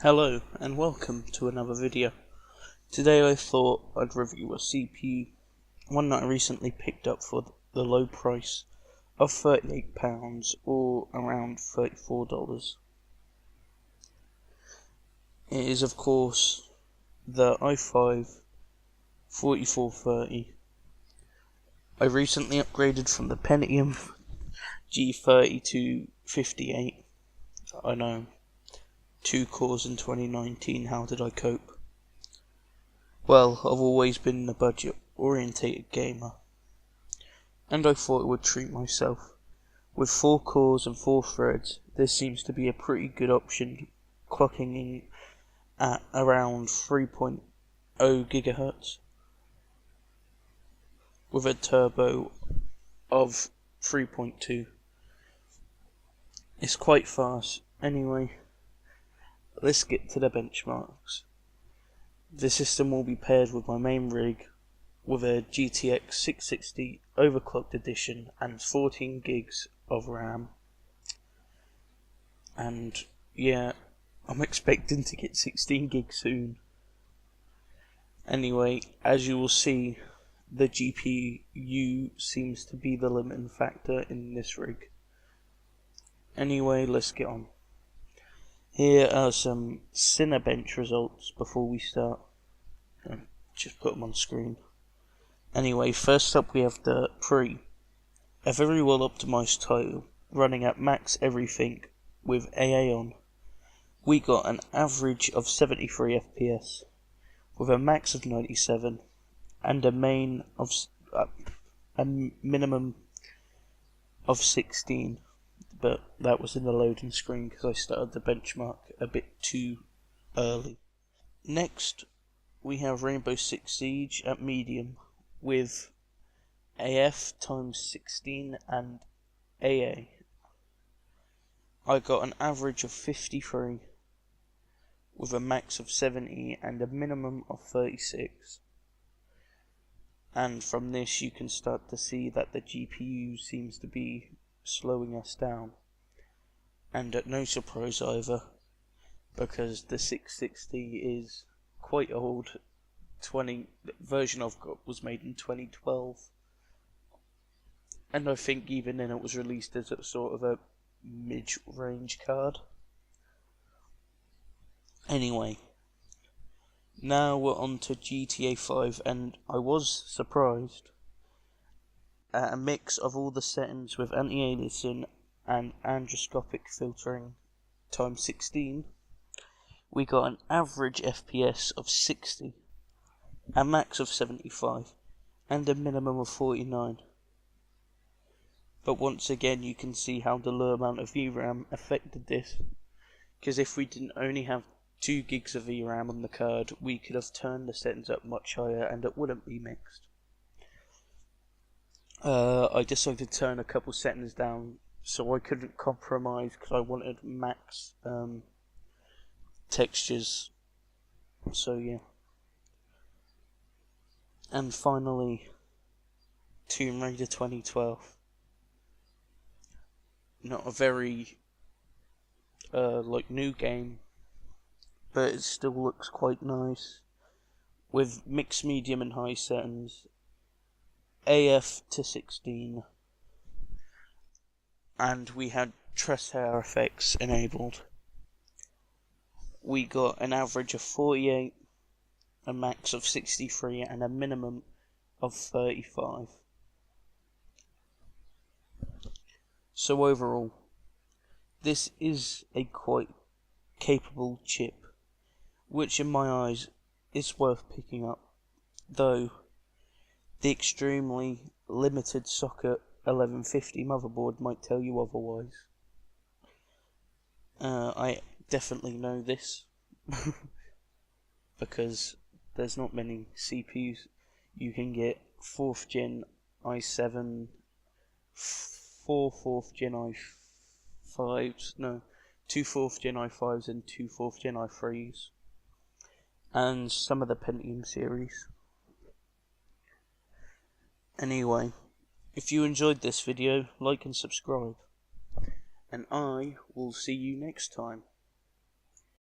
Hello and welcome to another video. Today I thought I'd review a CPU, one that I recently picked up for the low price of £38 or around $34. It is of course the i5 4430. I recently upgraded from the Pentium G30 to 58. I know. 2 cores in 2019, how did I cope? Well, I've always been a budget-orientated gamer, and I thought I would treat myself. With 4 cores and 4 threads, this seems to be a pretty good option, clocking in at around 3.0 GHz, with a turbo of 3.2. It's quite fast. Anyway, let's get to the benchmarks. The system will be paired with my main rig with a GTX 660 overclocked edition and 14 gigs of RAM. And yeah, I'm expecting to get 16 gigs soon. Anyway, as you will see, the GPU seems to be the limiting factor in this rig. Anyway, let's get on. Here are some Cinebench results before we start. Just put them on screen. Anyway, first up we have the Pre, a very well optimized title, running at max everything with AA on. We got an average of 73 FPS, with a max of 97, and a minimum of 16. But that was in the loading screen because I started the benchmark a bit too early. Next, we have Rainbow Six Siege at medium with AF times 16 and AA. I got an average of 53 with a max of 70 and a minimum of 36. And from this you can start to see that the GPU seems to be slowing us down, and at no surprise either, because the 660 is quite old. The version I've got was made in 2012, and I think even then it was released as a sort of a mid-range card. Anyway, now we're on to GTA 5, and I was surprised at a mix of all the settings with anti-aliasing and androscopic filtering times 16, we got an average FPS of 60, a max of 75, and a minimum of 49. But once again you can see how the low amount of VRAM affected this, because if we didn't only have 2 gigs of VRAM on the card, we could have turned the settings up much higher and it wouldn't be mixed. I decided to turn a couple settings down so I couldn't compromise because I wanted max textures. So yeah. And finally, Tomb Raider 2012. Not a very new game, but it still looks quite nice with mixed, medium and high settings. AF to 16, and we had Treshair effects enabled. We got an average of 48, a max of 63, and a minimum of 35. So overall, this is a quite capable chip, which in my eyes is worth picking up, though the extremely limited socket 1150 motherboard might tell you otherwise. I definitely know this because there's not many CPUs you can get 4th gen i7, 4th gen i5s, no, 2 4th gen i5s and 2 4th gen i3s, and some of the Pentium series. Anyway, if you enjoyed this video, like and subscribe, and I will see you next time.